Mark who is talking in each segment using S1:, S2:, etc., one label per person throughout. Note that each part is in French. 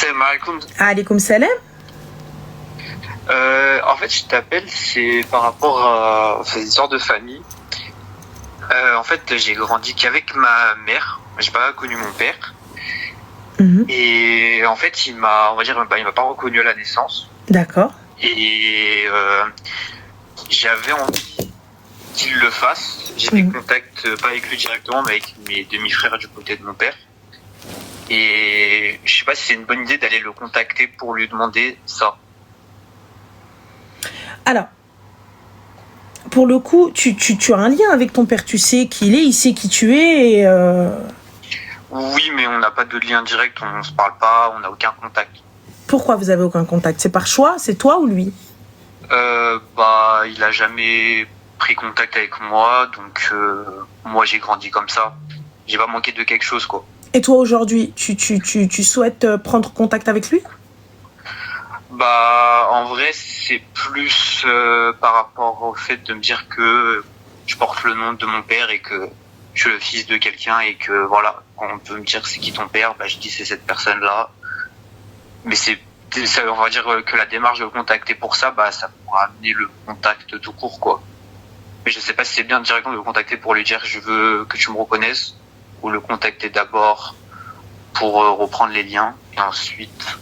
S1: Salam alaikum.
S2: Alaykoum salam.
S1: En fait, je t'appelle, c'est par rapport à ces histoires de famille. En fait, j'ai grandi qu'avec ma mère. J'ai pas connu mon père. Et en fait, il m'a pas reconnu à la naissance.
S2: D'accord.
S1: Et j'avais envie qu'il le fasse. J'ai des contacts, pas avec lui directement, mais avec mes demi-frères du côté de mon père. Et je sais pas si c'est une bonne idée d'aller le contacter pour lui demander ça.
S2: Alors, pour le coup, tu as un lien avec ton père, tu sais qui il est, il sait qui tu es.
S1: Oui, mais on n'a pas de lien direct, on se parle pas, on n'a aucun contact.
S2: Pourquoi vous avez aucun contact? C'est par choix? C'est toi ou lui?
S1: Il a jamais pris contact avec moi, donc moi j'ai grandi comme ça. J'ai pas manqué de quelque chose, quoi.
S2: Et toi aujourd'hui, tu souhaites prendre contact avec lui?
S1: En vrai, c'est plus par rapport au fait de me dire que je porte le nom de mon père et que je suis le fils de quelqu'un et que voilà, quand on peut me dire c'est qui ton père, je dis c'est cette personne-là. Mais on va dire que la démarche de le contacter pour ça, ça pourra amener le contact tout court, quoi. Mais je sais pas si c'est bien directement de le contacter pour lui dire je veux que tu me reconnaisses, ou le contacter d'abord pour reprendre les liens et ensuite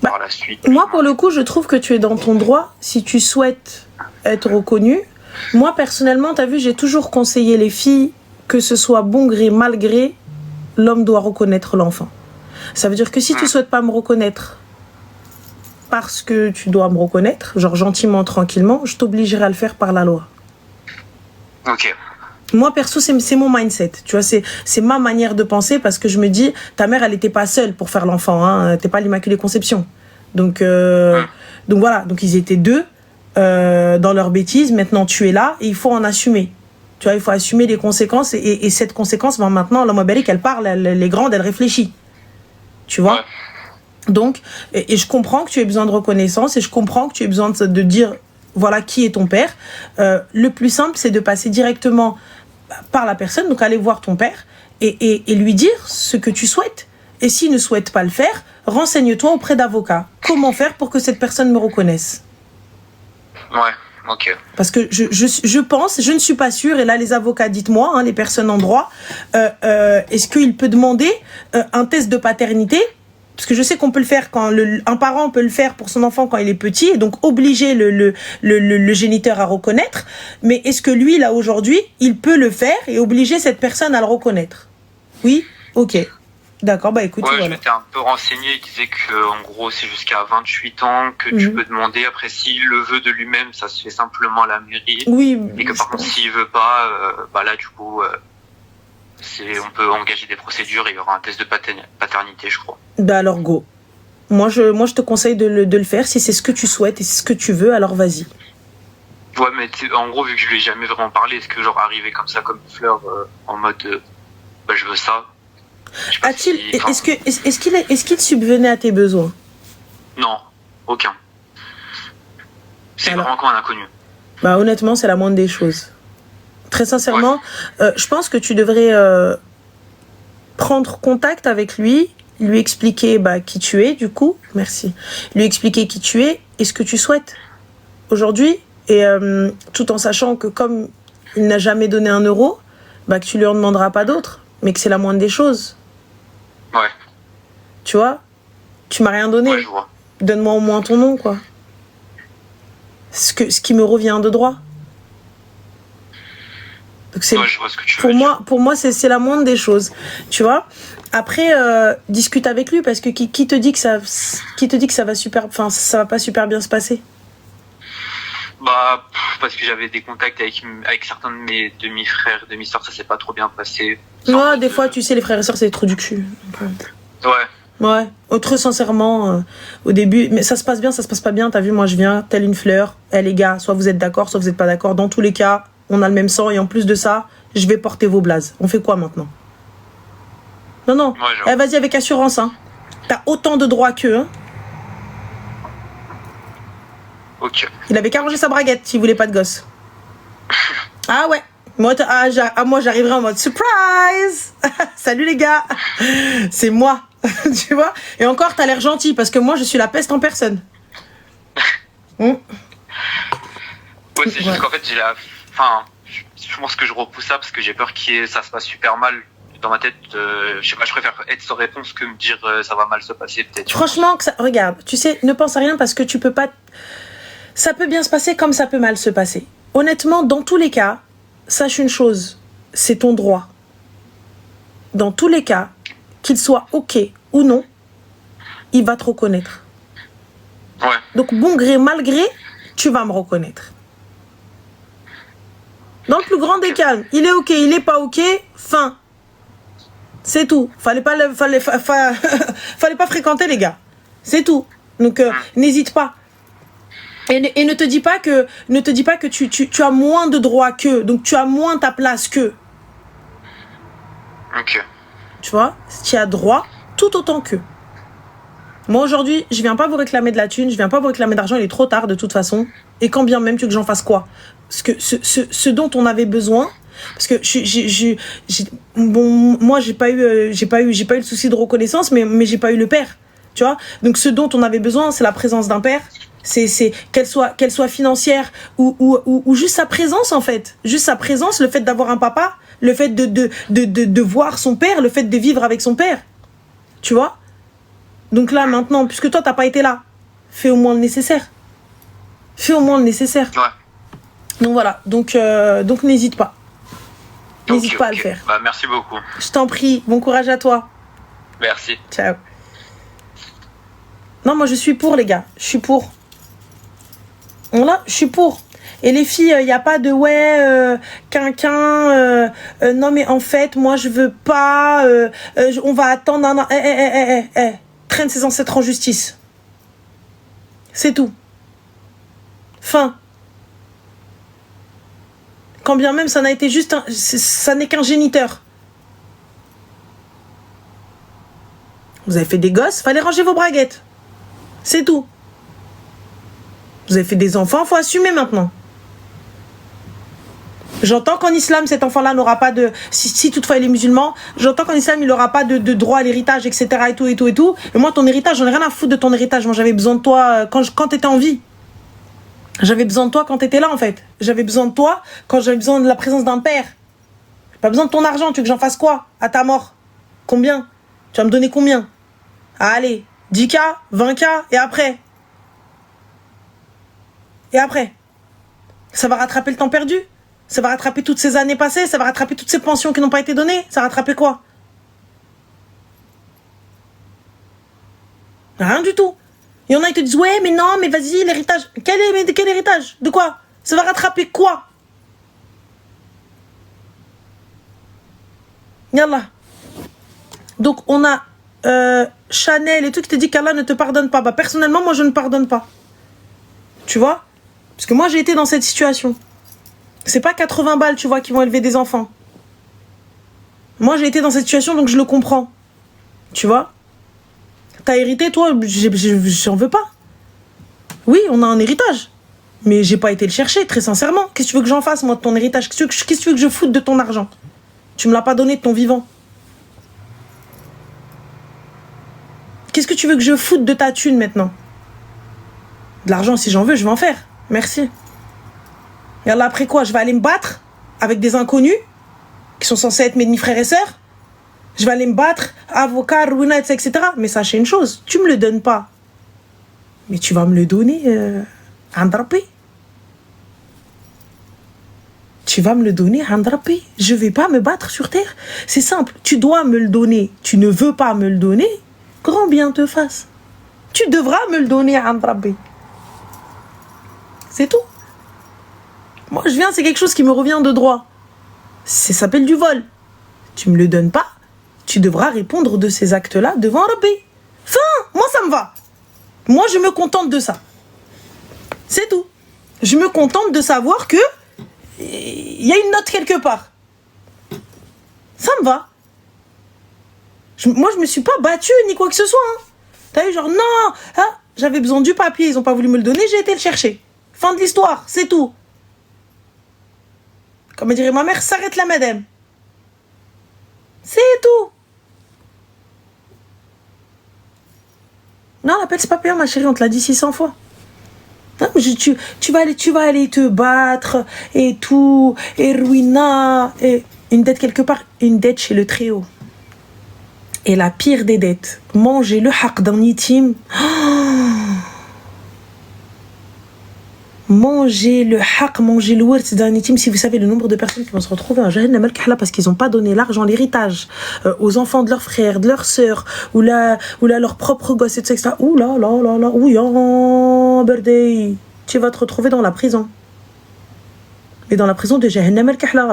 S1: par la suite.
S2: Moi pour le coup je trouve que tu es dans ton droit si tu souhaites être reconnu. Moi personnellement t'as vu, j'ai toujours conseillé les filles que ce soit bon gré mal gré, l'homme doit reconnaître l'enfant. Ça veut dire que si tu souhaites pas me reconnaître parce que tu dois me reconnaître, genre gentiment, tranquillement, je t'obligerai à le faire par la loi.
S1: Ok.
S2: Moi, perso, c'est mon mindset. Tu vois, c'est ma manière de penser parce que je me dis, ta mère, elle n'était pas seule pour faire l'enfant. Hein, t'es pas l'Immaculée Conception. Donc voilà. Donc ils étaient deux dans leur bêtise. Maintenant, tu es là et il faut en assumer. Tu vois, il faut assumer les conséquences et cette conséquence, maintenant, la Mabalik, elle parle, les grandes, elle réfléchit. Tu vois. Ouais. Donc, et je comprends que tu aies besoin de reconnaissance et je comprends que tu aies besoin de dire, voilà, qui est ton père. Le plus simple, c'est de passer directement par la personne, donc aller voir ton père et lui dire ce que tu souhaites. Et s'il ne souhaite pas le faire, renseigne-toi auprès d'avocats. Comment faire pour que cette personne me reconnaisse?
S1: Ouais, ok.
S2: Parce que je pense, je ne suis pas sûre, et là les avocats, dites-moi, hein, les personnes en droit, est-ce qu'il peut demander un test de paternité? Parce que je sais qu'on peut le faire quand un parent peut le faire pour son enfant quand il est petit, et donc obliger le géniteur à reconnaître. Mais est-ce que lui, là, aujourd'hui, il peut le faire et obliger cette personne à le reconnaître? Oui? Ok. D'accord, écoute.
S1: Ouais,
S2: voilà.
S1: Je m'étais un peu renseigné, il disait que en gros, c'est jusqu'à 28 ans que tu peux demander. Après, s'il le veut de lui-même, ça se fait simplement à la mairie.
S2: Oui.
S1: Et que par contre, s'il veut pas, là, du coup... on peut engager des procédures et il y aura un test de paternité, je crois.
S2: Alors go. Moi je te conseille de le faire si c'est ce que tu souhaites et c'est ce que tu veux, alors vas-y.
S1: Ouais, mais en gros, vu que je lui ai jamais vraiment parlé, est-ce que genre arriver comme ça, comme une fleur, en mode je veux ça.
S2: Est-ce qu'il subvenait à tes besoins?
S1: Non, aucun. C'est vraiment comme un inconnu.
S2: Honnêtement, c'est la moindre des choses. Très sincèrement, je pense que tu devrais prendre contact avec lui, lui expliquer qui tu es, du coup, merci, lui expliquer qui tu es et ce que tu souhaites aujourd'hui, et tout en sachant que comme il n'a jamais donné 1 euro, que tu lui en demanderas pas d'autres, mais que c'est la moindre des choses.
S1: Ouais.
S2: Tu vois, tu m'as rien donné.
S1: Ouais, je vois.
S2: Donne-moi au moins ton nom, quoi. Ce qui me revient de droit. Donc
S1: je vois ce que tu veux dire.
S2: Pour moi, c'est la moindre des choses. Tu vois. Après, discute avec lui parce que qui te dit que ça va pas super bien se passer?
S1: Parce que j'avais des contacts avec certains de mes demi-frères, demi-sœurs, ça s'est pas trop bien passé.
S2: Ouais, des fois, tu sais, les frères et sœurs, c'est des trous du cul. Ouais. Très sincèrement, au début, mais ça se passe bien, ça se passe pas bien. T'as vu, moi, je viens, telle une fleur. Les gars, soit vous êtes d'accord, soit vous êtes pas d'accord. Dans tous les cas, on a le même sang et en plus de ça, je vais porter vos blazes. On fait quoi maintenant? Non. Ouais, vas-y avec assurance. Hein. T'as autant de droits qu'eux. Hein.
S1: Ok.
S2: Il avait qu'à ranger sa braguette s'il voulait pas de gosse. Ah ouais. Moi j'arriverai en mode surprise. Salut les gars. C'est moi. Tu vois? Et encore, t'as l'air gentil, parce que moi, je suis la peste en personne.
S1: Ouais, c'est juste qu'en fait, enfin, je pense que je repousse ça parce que j'ai peur que ça se passe super mal. Dans ma tête, je sais pas, je préfère être sans réponse que me dire ça va mal se passer, peut-être.
S2: Franchement, regarde, tu sais, ne pense à rien parce que tu peux pas... Ça peut bien se passer comme ça peut mal se passer. Honnêtement, dans tous les cas, sache une chose, c'est ton droit. Dans tous les cas, qu'il soit OK ou non, il va te reconnaître.
S1: Ouais.
S2: Donc, bon gré, mal gré, tu vas me reconnaître. Dans le plus grand des calmes, il est OK, il est pas OK, fin. C'est tout. Fallait pas pas fréquenter les gars. C'est tout. Donc, n'hésite pas. Et ne te dis pas que tu as moins de droits qu'eux. Donc, tu as moins ta place qu'eux.
S1: Ok.
S2: Tu vois, tu as droit tout autant qu'eux. Moi, aujourd'hui, je viens pas vous réclamer de la thune, je viens pas vous réclamer d'argent, il est trop tard de toute façon. Et quand bien même tu veux que j'en fasse quoi? Parce que ce dont on avait besoin, parce que moi, j'ai pas eu le souci de reconnaissance, mais j'ai pas eu le père. Tu vois? Donc, ce dont on avait besoin, c'est la présence d'un père. C'est qu'elle soit financière ou juste sa présence, en fait. Juste sa présence, le fait d'avoir un papa, le fait de voir son père, le fait de vivre avec son père. Tu vois? Donc là, maintenant, puisque toi, t'as pas été là, fais au moins le nécessaire. Fais au moins le nécessaire.
S1: Ouais.
S2: Donc voilà. Donc n'hésite pas. N'hésite pas à le faire.
S1: Bah, merci beaucoup.
S2: Je t'en prie. Bon courage à toi.
S1: Merci.
S2: Ciao. Non, moi, je suis pour, les gars. Je suis pour. Voilà, je suis pour. Et les filles, il n'y a pas de non, mais en fait, moi, je veux pas. On va attendre un an. Traîne ses ancêtres en justice. C'est tout. Fin. Quand bien même ça n'a été juste ça n'est qu'un géniteur. Vous avez fait des gosses, fallait ranger vos braguettes. C'est tout. Vous avez fait des enfants, faut assumer maintenant. J'entends qu'en islam, cet enfant-là n'aura pas de... Si toutefois il est musulman, j'entends qu'en islam, il n'aura pas de droit à l'héritage, etc. Et tout. Et moi, ton héritage, j'en ai rien à foutre de ton héritage. Moi, j'avais besoin de toi quand t'étais en vie. J'avais besoin de toi quand t'étais là, en fait. J'avais besoin de toi quand j'avais besoin de la présence d'un père. J'ai pas besoin de ton argent. Tu veux que j'en fasse quoi à ta mort? Combien? Tu vas me donner combien? Allez, 10K, 20K, et après? Et après? Ça va rattraper le temps perdu? Ça va rattraper toutes ces années passées? Ça va rattraper toutes ces pensions qui n'ont pas été données? Ça va rattraper quoi? Rien du tout. Il y en a, ils te disent, ouais, mais non, mais vas-y, l'héritage. Quel héritage? De quoi? Ça va rattraper quoi? Yallah. Donc, on a Chanel et tout qui te dit qu'Allah ne te pardonne pas. Bah, personnellement, moi, je ne pardonne pas. Tu vois? Parce que moi, j'ai été dans cette situation. C'est pas 80 balles, tu vois, qui vont élever des enfants. Moi, j'ai été dans cette situation, donc je le comprends. Tu vois? T'as hérité, toi, j'en veux pas. Oui, on a un héritage. Mais j'ai pas été le chercher, très sincèrement. Qu'est-ce que tu veux que j'en fasse, moi, de ton héritage? Qu'est-ce que tu veux que je foute de ton argent? Tu me l'as pas donné de ton vivant. Qu'est-ce que tu veux que je foute de ta thune, maintenant? De l'argent, si j'en veux, je vais en faire. Merci. Et là, après quoi? Je vais aller me battre avec des inconnus qui sont censés être mes demi-frères et sœurs? Je vais aller me battre, avocat, ruina, etc. Mais sachez une chose, tu me le donnes pas. Mais tu vas me le donner, Andrapé. Tu vas me le donner, Andrapé. Je vais pas me battre sur terre. C'est simple, tu dois me le donner. Tu ne veux pas me le donner, grand bien te fasse. Tu devras me le donner, Andrapé. C'est tout. Moi, je viens, c'est quelque chose qui me revient de droit. Ça s'appelle du vol. Tu me le donnes pas, tu devras répondre de ces actes-là devant Rabbi. Fin, moi ça me va. Moi je me contente de ça. C'est tout. Je me contente de savoir que il y a une note quelque part. Ça me va. Moi je me suis pas battue ni quoi que ce soit. Hein. T'as vu genre non, hein, j'avais besoin du papier, ils ont pas voulu me le donner, j'ai été le chercher. Fin de l'histoire, c'est tout. Comme dirait ma mère, s'arrête là madame. C'est tout. Non, l'appel, c'est pas payant, ma chérie, on te l'a dit 600 fois. Non, mais tu vas aller te battre et tout, et ruina, et une dette quelque part, une dette chez le Très-Haut. Et la pire des dettes, manger le haq d'un itim. Manger le haq, manger le wirt d'un itim. Si vous savez le nombre de personnes qui vont se retrouver en Jahannam al-Kahla parce qu'ils n'ont pas donné l'argent, l'héritage aux enfants de leurs frères, de leurs sœurs, ou là leurs propres gosses, etc. Ouh là là là là, ouh ya, birthday. Tu vas te retrouver dans la prison. Mais dans la prison de Jahannam al-Kahla.